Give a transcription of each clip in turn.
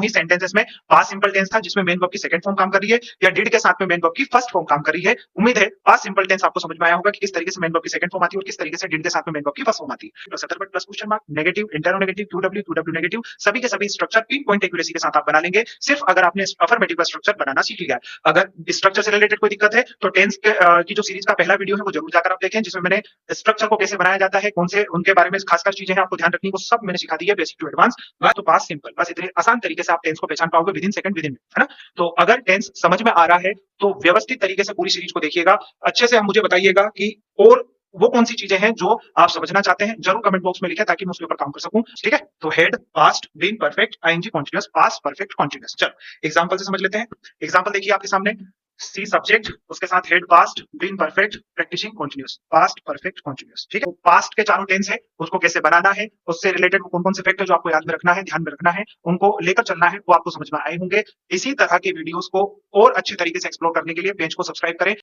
ही sentences में past simple tense था जिसमें मेन वर्ब की सेकंड फॉर्म काम कर रही है, या डिड के साथ में मेन वर्ब की फर्स्ट फॉर्म काम कर रही है। उम्मीद है पास्ट सिंपल टेंस आपको समझ में आया होगा कि किस तरीके से मेन वर्ब की सेकंड फॉर्म आती है और किस तरीके से डिड के साथ में मेन वर्ब की फर्स्ट फॉर्म आती है। 70 plus question mark, negative, interronegative, two W negative, सभी के सभी स्ट्रक्चर पिन पॉइंट एक्यूरेसी के साथ आप बना लेंगे, सिर्फ अगर आपने अफर्मेटिव का स्ट्रक्चर बनाना सीख लिया है। अगर स्ट्रक्चर से रिलेटेड कोई दिक्कत है तो टेंस की जो सीरीज का पहला वीडियो है वो जरूर जाकर आप देखें, जिसमें मैंने स्ट्रक्चर को कैसे बनाया जाता है, कौन से उनके बारे में खासकर चीजें हैं आपको ध्यान रखनी, वो सब मैंने सिखा दी है, बेसिक टू एडवांस। तो पास्ट सिंपल, बस इतने आसान तरीके से आप टेंस को पहचान पाओगे with in second, with in minute, है ना। तो अगर टेंस समझ में आ रहा है तो व्यवस्थित तरीके से पूरी सीरीज को देखिएगा, अच्छे से हम मुझे बताइएगा कि और वो कौन सी चीजें हैं जो आप समझना चाहते हैं, जरूर कमेंट बॉक्स में लिखें ताकि मैं उसके ऊपर काम कर सकूं, ठीक है। तो had, past, been perfect, ING continuous, past perfect continuous. चलो एग्जांपल से समझ लेते हैं। एग्जांपल देखिए आपके सामने, सी सब्जेक्ट, उसके साथ had past, been perfect, practising continuous, past perfect continuous, ठीक है। तो पास्ट के चारों टेंस है, उसको कैसे बनाना है, उससे रिलेटेड कौन कौन से फैक्टर जो आपको याद में रखना है, ध्यान में रखना है, उनको लेकर चलना है, वो आपको समझ में आए होंगे। इसी तरह के वीडियोस को और अच्छे तरीके से एक्सप्लोर करने के लिए पेज को सब्सक्राइब करें।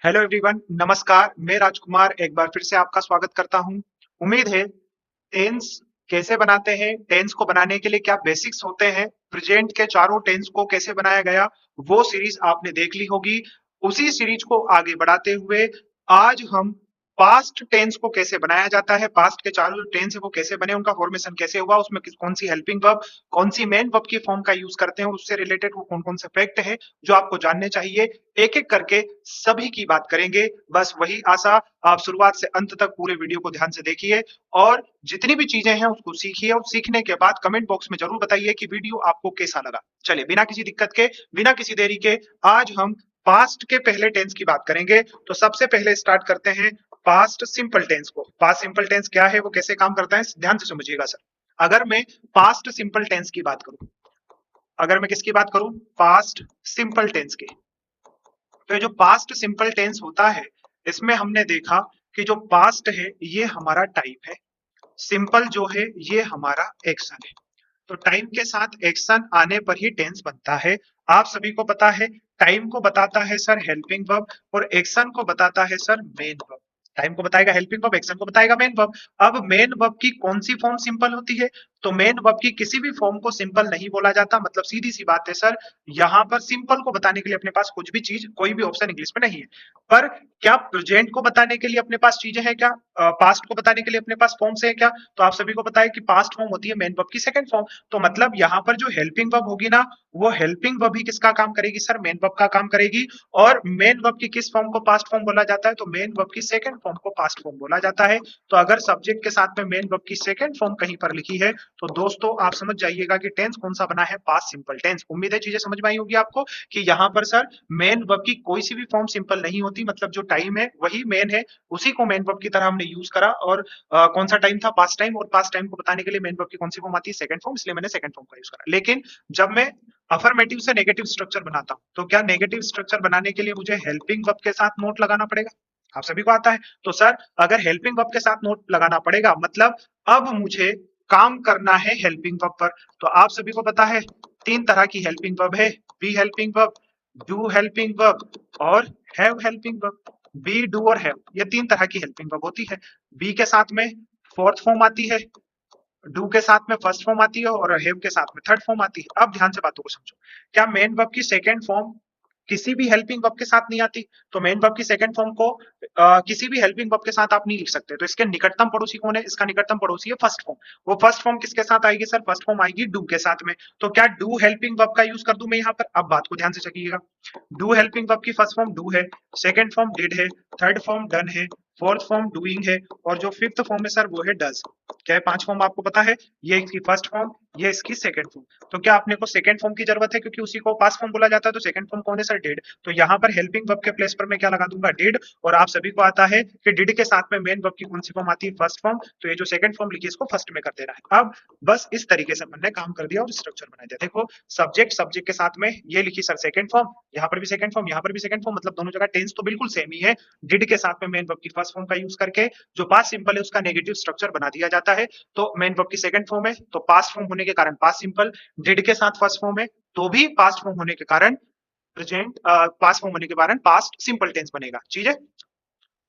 हेलो एवरीवन, नमस्कार, मैं राजकुमार एक बार फिर से आपका स्वागत करता हूं। उम्मीद है टेंस कैसे बनाते हैं, टेंस को बनाने के लिए क्या बेसिक्स होते हैं, प्रेजेंट के चारों टेंस को कैसे बनाया गया, वो सीरीज आपने देख ली होगी। उसी सीरीज को आगे बढ़ाते हुए आज हम पास्ट टेंस को कैसे बनाया जाता है, पास्ट के चारों टेंस है वो कैसे बने, उनका फॉर्मेशन कैसे हुआ, उसमें कौन सी हेल्पिंग वर्ब, कौन सी मेन वर्ब की फॉर्म का यूज करते हैं, उससे रिलेटेड वो कौन कौन से फैक्ट है जो आपको जानने चाहिए, एक एक करके सभी की बात करेंगे। बस वही आशा, आप शुरुआत से अंत तक पूरे वीडियो को ध्यान से देखिए और जितनी भी चीजें हैं उसको सीखिए, और सीखने के बाद कमेंट बॉक्स में जरूर बताइए कि वीडियो आपको कैसा लगा। चलिए बिना किसी दिक्कत के, बिना किसी देरी के आज हम पास्ट के पहले टेंस की बात करेंगे। तो सबसे पहले स्टार्ट करते हैं पास्ट सिंपल टेंस को। पास्ट सिंपल टेंस क्या है, वो कैसे काम करता है, ध्यान से समझिएगा सर। अगर मैं पास्ट सिंपल टेंस की बात करूं, अगर मैं किसकी बात करूं, पास्ट सिंपल टेंस की, तो ये जो पास्ट सिंपल टेंस होता है इसमें हमने देखा कि जो पास्ट है ये हमारा टाइप है, सिंपल जो है ये हमारा एक्शन है। तो टाइम के साथ एक्शन आने पर ही टेंस बनता है। आप सभी को पता है टाइम को बताता है सर हेल्पिंग वर्ब और एक्शन को बताता है सर मेन वर्ब। टाइम को बताएगा हेल्पिंग वर्ब, एक्शन को बताएगा मेन वर्ब। अब मेन वर्ब की कौन सी फॉर्म सिंपल होती है, तो मेन वर्ब की किसी भी फॉर्म को सिंपल नहीं बोला जाता। मतलब सीधी सी बात है सर, यहाँ पर सिंपल को बताने के लिए अपने पास कुछ भी चीज, कोई भी ऑप्शन इंग्लिश में नहीं है। पर क्या प्रेजेंट को बताने के लिए अपने पास चीजें हैं क्या, पास्ट को बताने के लिए अपने पास फॉर्म्स है क्या, तो आप सभी को पता है कि पास्ट फॉर्म होती है मेन वर्ब की सेकंड फॉर्म। तो मतलब यहाँ पर जो हेल्पिंग वर्ब होगी ना, वो हेल्पिंग वर्ब ही किसका काम करेगी सर, मेन वर्ब का काम करेगी। और मेन वर्ब की किस फॉर्म को पास्ट फॉर्म बोला जाता है, तो मेन वर्ब की सेकंड फॉर्म को पास्ट फॉर्म बोला जाता है। तो अगर सब्जेक्ट के साथ में मेन वर्ब की सेकंड फॉर्म कहीं पर लिखी है तो दोस्तों आप समझ जाइएगा कि टेंस कौन सा बना है, पास्ट सिंपल टेंस। उम्मीद है चीजें समझ में आई होगी आपको कि यहाँ पर सर मेन वर्ब की कोई सी भी फॉर्म सिंपल नहीं होती। मतलब जो टाइम है वही मेन है, उसी को मेन वर्ब की तरह हमने यूज करा। और कौन सा टाइम था, पास्ट टाइम, और पास्ट टाइम को बताने के लिए मेन वर्ब की कौन सी फॉर्म आती है, सेकंड फॉर्म, इसलिए मैंने सेकंड फॉर्म का यूज करा। लेकिन जब मैं अफर्मेटिव से नेगेटिव स्ट्रक्चर बनाता हूं तो क्या नेगेटिव स्ट्रक्चर बनाने के लिए मुझे हेल्पिंग वर्ब के साथ नोट लगाना पड़ेगा, आप सभी को आता है। तो सर अगर हेल्पिंग वर्ब के साथ नोट लगाना पड़ेगा मतलब अब मुझे काम करना है हेल्पिंग वर्ब पर। तो आप सभी को पता है तीन तरह की हेल्पिंग वर्ब है, be helping verb, do helping verb और have helping verb. Be, do और हैव, ये तीन तरह की हेल्पिंग वर्ब होती है। बी के साथ में फोर्थ फॉर्म आती है, डू के साथ में फर्स्ट फॉर्म आती है और हैव के साथ में थर्ड फॉर्म आती है। अब ध्यान से बातों को समझो, क्या मेन वर्ब की सेकंड फॉर्म किसी भी हेल्पिंग वर्ब के साथ नहीं आती, तो मेन वर्ब की सेकंड फॉर्म को किसी भी हेल्पिंग वर्ब के साथ आप नहीं लिख सकते। तो इसके निकटतम पड़ोसी कौन है, इसका निकटतम पड़ोसी है फर्स्ट फॉर्म। वो फर्स्ट फॉर्म किसके साथ आएगी सर, फर्स्ट फॉर्म आएगी डू के साथ में। तो क्या डू हेल्पिंग वर्ब का यूज कर दूं मैं यहाँ पर, अब बात को ध्यान से चलिएगा। डू हेल्पिंग वर्ब की फर्स्ट फॉर्म डू है, सेकंड फॉर्म डिड है, थर्ड फॉर्म डन है, फोर्थ फॉर्म डूइंग है और जो फिफ्थ फॉर्म है सर वो है डज। क्या है, पांच फॉर्म आपको पता है, ये इसकी फर्स्ट फॉर्म, ये इसकी सेकंड फॉर्म। तो क्या आपने को सेकंड फॉर्म की जरूरत है क्योंकि उसी को पास्ट फॉर्म बोला जाता है। तो सेकंड फॉर्म कौन है सर, डिड। तो यहाँ पर हेल्पिंग वर्ब के प्लेस पर मैं क्या लगा दूंगा, डिड। और आप सभी को आता है कि डिड के साथ में मेन वर्ब की कौन सी फॉर्म आती है, फर्स्ट फॉर्म। तो ये जो सेकंड फॉर्म लिखी है इसको फर्स्ट में कर देना है। अब बस इस तरीके से हमने काम कर दिया और स्ट्रक्चर बना दिया। देखो सब्जेक्ट, सब्जेक्ट के साथ में ये लिखी सर सेकंड फॉर्म, यहाँ पर भी सेकंड फॉर्म, यहाँ पर भी सेकंड फॉर्म, मतलब दोनों जगह टेंस तो बिल्कुल सेम ही है। डिड के साथ में मेन वर्ब की फर्स्ट फॉर्म का यूज करके जो पास्ट सिंपल है उसका नेगेटिव स्ट्रक्चर बना दिया जाता है। तो मेन वर्ब की सेकंड फॉर्म है तो पास्ट फॉर्म होने के कारण पास्ट सिंपल, डिड के साथ फर्स्ट फॉर्म है तो भी पास्ट फॉर्म होने के कारण प्रेजेंट, पास्ट फॉर्म होने के कारण पास्ट सिंपल टेंस बनेगा। ठीक है,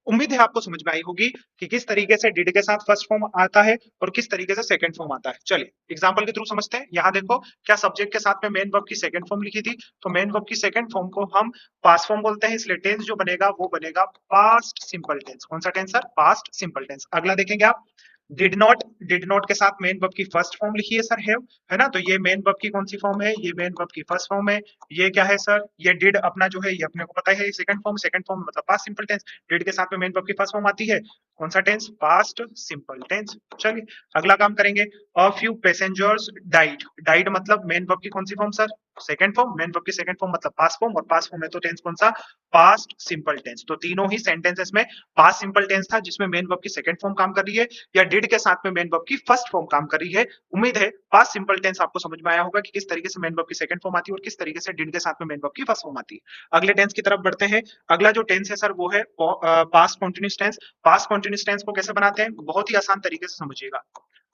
उम्मीद है आपको समझ में आई होगी कि किस तरीके से डिड के साथ फर्स्ट फॉर्म आता है और किस तरीके से सेकंड फॉर्म आता है। चलिए एग्जांपल के थ्रू समझते हैं। यहाँ देखो, क्या सब्जेक्ट के साथ में मेन वर्ब की सेकंड फॉर्म लिखी थी, तो मेन वर्ब की सेकंड फॉर्म को हम पास्ट फॉर्म बोलते हैं, इसलिए टेंस जो बनेगा वो बनेगा पास्ट सिंपल टेंस। कौन सा tense sir? Past simple tense. अगला देखेंगे आप, डिड नॉट के साथ मेन वर्ब की फर्स्ट फॉर्म लिखी है सर, हैव, है ना, तो ये मेन वर्ब की कौन सी फॉर्म है? ये मेन वर्ब की फर्स्ट फॉर्म है। ये क्या है सर? ये डिड अपना जो है ये अपने को पता है सेकंड फॉर्म मतलब पास्ट सिंपल टेंस। डिड के साथ में मेन वर्ब की फर्स्ट फॉर्म आती है, कौन सा टेंस? Past simple tense. चलिए अगला काम करेंगे। A few passengers died. Died मतलब मेन वर्ब की कौन सी form sir? Second form. Main verb की सेकंड फॉर्म मतलब पास्ट फॉर्म, और पास्ट फॉर्म है तो टेंस कौन सा? Past simple tense. तो तीनों ही सेंटेंसेस में पास्ट सिंपल टेंस था जिसमें मेन वर्ब की सेकंड फॉर्म काम कर रही है, या डिड के साथ में मेन वर्ब की फर्स्ट फॉर्म काम कर रही है। उम्मीद है पास्ट सिंपल टेंस आपको समझ में आया होगा कि किस तरीके से मेन वर्ब की सेकंड फॉर्म आती है और किस तरीके से डिड के साथ में मेन वर्ब की फर्स्ट फॉर्म आती है। अगले टेंस की तरफ बढ़ते हैं। अगला जो टेंस है सर वो है past continuous tense. Past continuous tense को कैसे बनाते हैं? बहुत ही आसान तरीके से समझिएगा।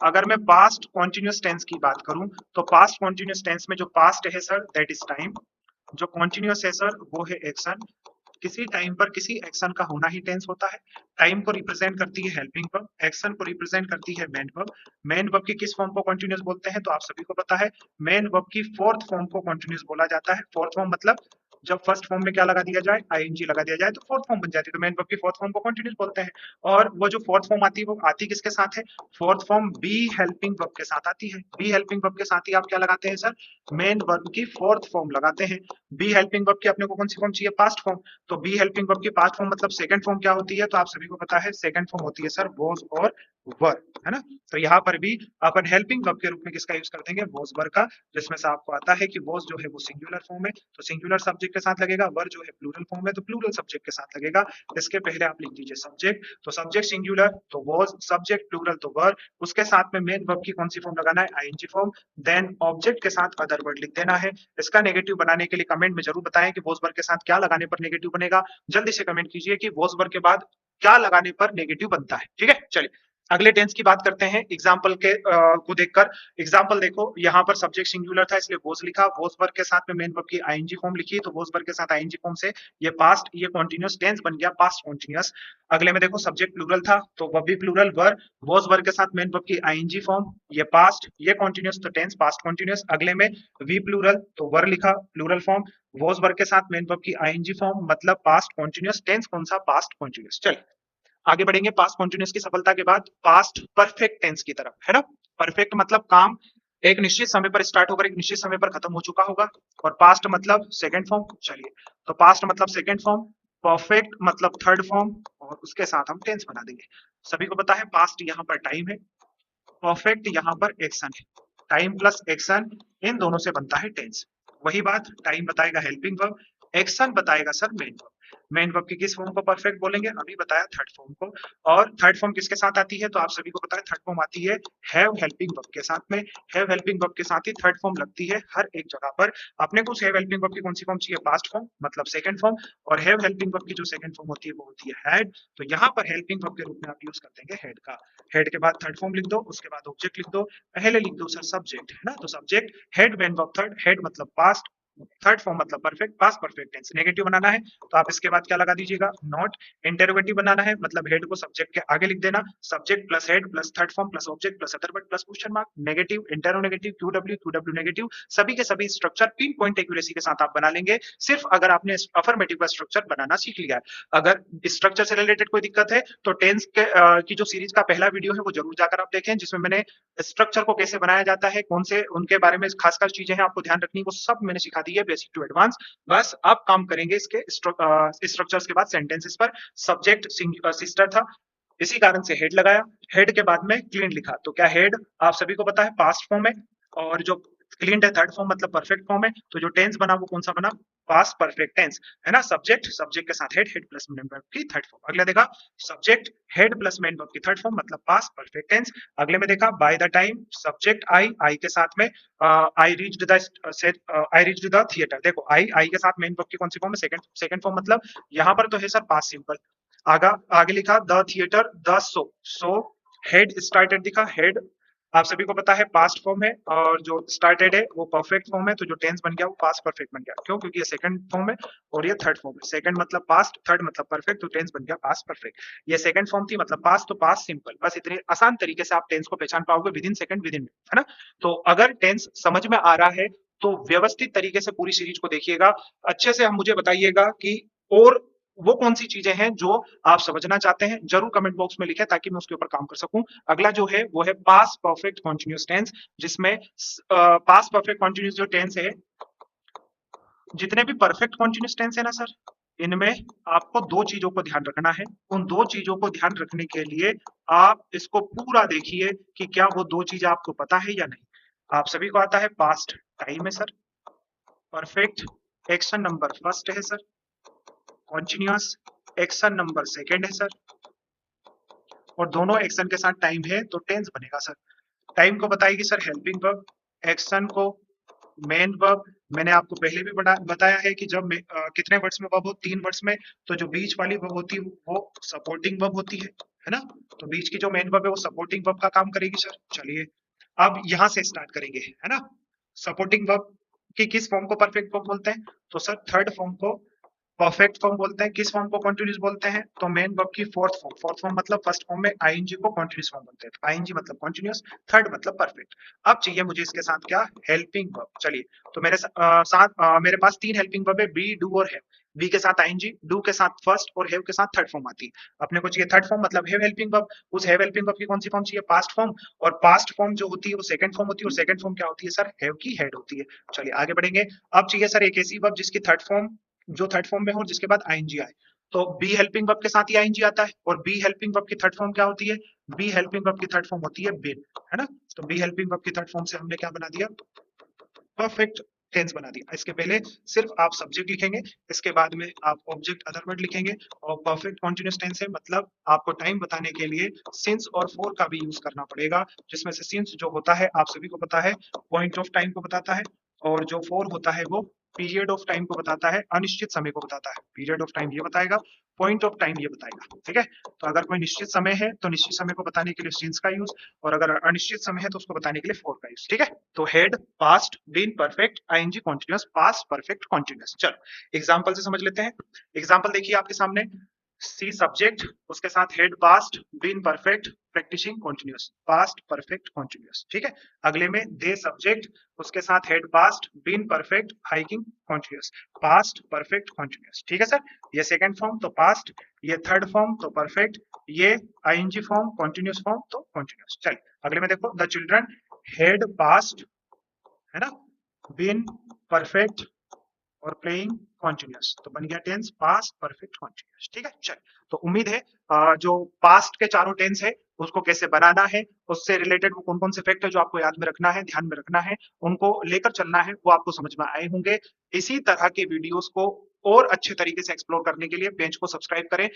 अगर मैं पास्ट कॉन्टिन्यूस टेंस की बात करूं, तो पास्ट कॉन्टिन्यूस टेंस में जो पास्ट है सर दैट इज टाइम, जो कॉन्टिन्यूस है सर वो है एक्शन। किसी टाइम पर किसी एक्शन का होना ही टेंस होता है। टाइम को रिप्रेजेंट करती है हेल्पिंग वर्ब, एक्शन को रिप्रेजेंट करती है मेन वर्ब। मेन वर्ब की किस फॉर्म को कॉन्टिन्यूस बोलते हैं? तो आप सभी को पता है, मेन वर्ब की फोर्थ फॉर्म को कॉन्टिन्यूस बोला जाता है। फोर्थ फॉर्म मतलब जब फर्स्ट फॉर्म में क्या लगा दिया जाए? आईएनजी लगा दिया जाए तो फोर्थ फॉर्म बन जाती है। तो मेन वर्ब की फोर्थ फॉर्म को कॉन्टिन्यूस बोलते हैं। और वो जो फोर्थ फॉर्म आती है वो आती किसके साथ है? Fourth form B helping verb के साथ आती है। बी हेल्पिंग वर्ब के साथ ही आप क्या लगाते हैं सर? मेन वर्ब की फोर्थ फॉर्म लगाते हैं। बी हेल्पिंग वर्ब की अपने को कौन सी फॉर्म चाहिए? Past form. तो बी हेल्पिंग वर्ब की पास्ट फॉर्म मतलब सेकंड फॉर्म क्या होती है? तो आप सभी को पता है सेकंड फॉर्म होती है सर वॉज और वर, है ना। तो यहाँ पर भी अपन हेल्पिंग वर्ब के रूप में किसका यूज कर देंगे? वॉज वर का, जिसमें से आपको आता है कि वॉज जो है वो सिंगुलर फॉर्म है तो सिंगुलर सब्जेक्ट के साथ लगेगा, वर जो है प्लूरल फॉर्म है तो प्लूरल सब्जेक्ट के साथ लगेगा। इसके पहले आप लिख दीजिए सब्जेक्ट, तो सब्जेक्ट सिंगुलर तो वॉज, सब्जेक्ट प्लूरल तो वर, उसके साथ में मेन वर्ब की कौन सी फॉर्म लगाना है? ING form. देन ऑब्जेक्ट के साथ अदर वर्ड लिख देना है। इसका नेगेटिव बनाने के लिए कमेंट में जरूर बताएं कि वॉज वर्ब के साथ क्या लगाने पर नेगेटिव बनेगा। जल्दी से कमेंट कीजिए कि वॉज वर्ब के बाद क्या लगाने पर नेगेटिव बनता है। ठीक है, चलिए अगले टेंस की बात करते हैं एग्जाम्पल के को देखकर। एग्जाम्पल देखो, यहाँ पर सब्जेक्ट सिंगुलर था इसलिए वॉज लिखा, वॉज वर्ब के साथ में मेन वर्ब की आईएनजी फॉर्म लिखी, तो वॉज वर्ब के साथ आईएनजी फॉर्म से ये पास्ट, ये कॉन्टिन्यूस टेंस बन गया पास्ट कॉन्टिन्यूस। अगले में देखो सब्जेक्ट प्लूरल था तो वह भी प्लूरल वर, वॉज वर्ब के साथ मेन वर्ब की आईएनजी फॉर्म, ये पास्ट, ये कॉन्टिन्यूस तो टेंस पास्ट कॉन्टिन्यूस। अगले में वी प्लूरल तो वर लिखा प्लूरल फॉर्म, वॉज वर्ब के साथ मेन वर्ब की आईएनजी फॉर्म मतलब पास्ट कॉन्टिन्यूस, टेंस कौन सा? Past continuous. चलिए आगे बढ़ेंगे पास्ट कॉन्टिन्यूस की सफलता के बाद पास्ट परफेक्ट टेंस की तरफ, है ना। परफेक्ट मतलब काम एक निश्चित समय पर स्टार्ट होकर एक निश्चित समय पर खत्म हो चुका होगा, और पास्ट मतलब सेकंड फॉर्म। चलिए तो पास्ट मतलब सेकंड फॉर्म, परफेक्ट मतलब थर्ड फॉर्म, और उसके साथ हम टेंस बना देंगे। सभी को पता है पास्ट यहाँ पर टाइम है, परफेक्ट यहाँ पर एक्शन है। टाइम प्लस एक्शन इन दोनों से बनता है टेंस। वही बात, टाइम बताएगा हेल्पिंग वर्ब, एक्शन बताएगा sir main verb. Main verb की किस फॉर्म को परफेक्ट बोलेंगे? अभी बताया थर्ड फॉर्म को। और थर्ड फॉर्म किसके साथ आती है? तो आप सभी को पता है थर्ड फॉर्म आती है हैव हेल्पिंग वर्ब के साथ में। हैव हेल्पिंग वर्ब के साथ ही थर्ड फॉर्म लगती है हर एक जगह पर। अपने को हैव हेल्पिंग वर्ब की कौन सी फॉर्म चाहिए? पास्ट फॉर्म मतलब सेकंड फॉर्म, और हैव हेल्पिंग वर्ब की जो सेकंड फॉर्म होती है वो होती है हैड। तो यहाँ पर हेल्पिंग वर्ब के रूप में आप यूज कर देंगे हेड का। हेड के बाद थर्ड फॉर्म लिख दो, उसके बाद ऑब्जेक्ट लिख दो, पहले लिख दो सर सब्जेक्ट, है ना। तो subject had main verb third, had मतलब पास्ट, थर्ड फॉर्म मतलब perfect, past perfect tense. Negative बनाना है तो आप इसके बाद क्या लगा दीजिएगा? नॉट। इंटरोगेटिव बनाना है मतलब हेड को सब्जेक्ट के आगे लिख देना, subject plus had plus third form plus object plus other word plus question mark. Negative, interronegative, Q W negative, सभी के सभी स्ट्रक्चर पिन पॉइंट एक्यूरेसी के साथ आप बना लेंगे, सिर्फ अगर आपने अफर्मेटिव का स्ट्रक्चर बनाना सीख लिया है। अगर स्ट्रक्चर से रिलेटेड कोई दिक्कत है तो टेंस के की जो सीरीज का पहला वीडियो है वो जरूर जाकर आप देखें, जिसमें मैंने स्ट्रक्चर को कैसे बनाया जाता है, कौन से उनके बारे में खासकर चीजें हैं आपको ध्यान रखनी, वो सब मैंने सिखा दी है बेसिक टू एडवांस। बस आप काम करेंगे इसके स्ट्रक्चर्स के बाद सेंटेंसेस पर। सब्जेक्ट सिस्टर था, इसी कारण से हेड लगाया, हेड के बाद में क्लीन लिखा, तो क्या हेड आप सभी को पता है पास्ट फॉर्म है, और जो क्लीन है थर्ड फॉर्म मतलब परफेक्ट फॉर्म है, तो जो टेंस बना वो कौन सा बना? पास्ट परफेक्ट टेंस, है ना। सब्जेक्ट, सब्जेक्ट के साथ had, had plus main verb की थर्ड फॉर्म। अगला देखा subject had plus main verb की थर्ड फॉर्म मतलब पास्ट परफेक्ट टेंस। अगले में देखा by the time subject I, I के साथ में आई रीच्ड द थिएटर। देखो आई, आई के साथ मेन वर्ब की कौन सी फॉर्म है? सेकंड, सेकंड फॉर्म मतलब यहाँ पर तो है सर पास्ट सिंपल। आगे लिखा the theatre the show, so head started दिखा हेड, आप सभी को पता है पास्ट फॉर्म है और जो स्टार्टेड है वो परफेक्ट फॉर्म है, तो जो टेंस बन गया वो पास्ट परफेक्ट बन गया। क्यों? क्योंकि ये सेकंड फॉर्म है और ये थर्ड फॉर्म है। सेकंड मतलब पास्ट, थर्ड मतलब परफेक्ट, तो टेंस बन गया पास्ट परफेक्ट। ये सेकंड फॉर्म थी मतलब पास्ट, तो पास्ट सिंपल। बस इतने आसान तरीके से आप टेंस को पहचान पाओगे with in second, with in minute, है ना। तो अगर टेंस समझ में आ रहा है तो व्यवस्थित तरीके से पूरी सीरीज को देखिएगा, अच्छे से हम मुझे बताइएगा कि और वो कौन सी चीजें हैं जो आप समझना चाहते हैं, जरूर कमेंट बॉक्स में लिखें ताकि मैं उसके ऊपर काम कर सकूं। अगला जो है वो है पास्ट परफेक्ट कॉन्टिन्यूस टेंस, जिसमें पास्ट परफेक्ट कॉन्टिन्यूस जो टेंस है, जितने भी परफेक्ट कॉन्टिन्यूस टेंस है ना सर, इनमें आपको दो चीजों को ध्यान रखना है। उन दो चीजों को ध्यान रखने के लिए आप इसको पूरा देखिए कि क्या वो दो चीज आपको पता है या नहीं। आप सभी को आता है पास्ट टाइम है sir, perfect action number first है sir, continuous action number second है सर, और दोनों एक्शन के साथ टाइम है तो टेंस बनेगा सर। टाइम को बताएगी सर हेल्पिंग वर्ब, एक्शन को मेन वर्ब। मैंने आपको पहले भी बताया है कि जब कितने वर्ड्स में वर्ब हो, 3 वर्ड्स में, तो जो बीच वाली वर्ब होती है वो सपोर्टिंग वर्ब होती है ना। तो बीच की जो मेन वर्ब है वो सपोर्टिंग वर्ब का काम करेगी सर। चलिए अब यहां से स्टार्ट करेंगे, है ना। सपोर्टिंग वर्ब की किस फॉर्म को परफेक्ट वर्ब बोलते हैं? तो सर थर्ड फॉर्म को परफेक्ट फॉर्म बोलते हैं। किस फॉर्म को कॉन्टिन्यूस बोलते हैं? तो मेन वर्ब की फोर्थ फॉर्म। फोर्थ फॉर्म मतलब फर्स्ट फॉर्म में आईएनजी को कॉन्टिन्यूस फॉर्म बोलते हैं। तो आईएनजी मतलब कॉन्टिन्यूस, थर्ड मतलब परफेक्ट। अब चाहिए मुझे इसके साथ क्या? Helping verb. चलिए तो मेरे पास 3 हेल्पिंग वर्ब है, बी, डू और हैव। बी के साथ आईएनजी, डू के साथ फर्स्ट और हैव के साथ थर्ड फॉर्म आती है। अपने को चाहिए थर्ड फॉर्म मतलब हैव हेल्पिंग वर्ब। उस हैव हेल्पिंग वर्ब की कौन सी फॉर्म चाहिए? Past form. और पास्ट फॉर्म जो होती है वो सेकंड फॉर्म होती है, और सेकंड फॉर्म क्या होती है सर? हैव की हेड होती है। चलिए आगे बढ़ेंगे। अब चाहिए सर एक ऐसी वर्ब जिसकी थर्ड फॉर्म, जो थर्ड फॉर्म में हो जिसके बाद आईएनजी आए। तो बी हेल्पिंग वर्ब के साथ ही आईएनजी आता है, और बी हेल्पिंग वर्ब की थर्ड फॉर्म क्या होती है? बी हेल्पिंग वर्ब की थर्ड फॉर्म होती है बीन, है ना। तो बी हेल्पिंग वर्ब की थर्ड फॉर्म से हमने क्या बना दिया? परफेक्ट टेंस बना दिया। इसके पहले सिर्फ आप सब्जेक्ट लिखेंगे, इसके बाद में आप ऑब्जेक्ट अदर वर्ड लिखेंगे, और परफेक्ट कॉन्टिन्यूस टेंस है मतलब आपको टाइम बताने के लिए सिंस और फॉर का भी यूज करना पड़ेगा, जिसमें से सिंस जो होता है आप सभी को पता है पॉइंट ऑफ टाइम को बताता है, और जो फॉर होता है वो पीरियड ऑफ टाइम को बताता है, अनिश्चित समय को बताता है। पीरियड ऑफ टाइम ये बताएगा, पॉइंट ऑफ टाइम ये बताएगा, ठीक है। तो अगर कोई निश्चित समय है तो निश्चित समय को बताने के लिए सिंस का यूज, और अगर अनिश्चित समय है तो उसको बताने के लिए फॉर का यूज, ठीक है। तो had, past, been perfect, ING continuous, past perfect continuous. चलो एग्जांपल से समझ लेते हैं। एग्जांपल देखिए आपके सामने, सी सब्जेक्ट, उसके साथ had past, been perfect, practising continuous, past perfect continuous, ठीक है। अगले में दे सब्जेक्ट, उसके साथ had past, been perfect, hiking continuous, past perfect continuous, ठीक है सर। ये सेकंड फॉर्म तो पास्ट, ये थर्ड फॉर्म तो परफेक्ट, ये आईएनजी फॉर्म, कॉन्टिन्यूस फॉर्म तो कॉन्टिन्यूस। चलिए अगले में देखो, द चिल्ड्रन हेड पास्ट, है ना, बीन परफेक्ट और प्लेइंग कॉन्टिन्यूस, तो बन गया टेंस पास्ट परफेक्ट कॉन्टिन्यूस, ठीक है। चल तो उम्मीद है जो पास्ट के चारों टेंस है उसको कैसे बनाना है, उससे रिलेटेड वो कौन कौन से फैक्ट है जो आपको याद में रखना है, ध्यान में रखना है, उनको लेकर चलना है, वो आपको समझ में आए होंगे। इसी तरह के वीडियोस को और अच्छे तरीके से एक्सप्लोर करने के लिए पेज को सब्सक्राइब करें।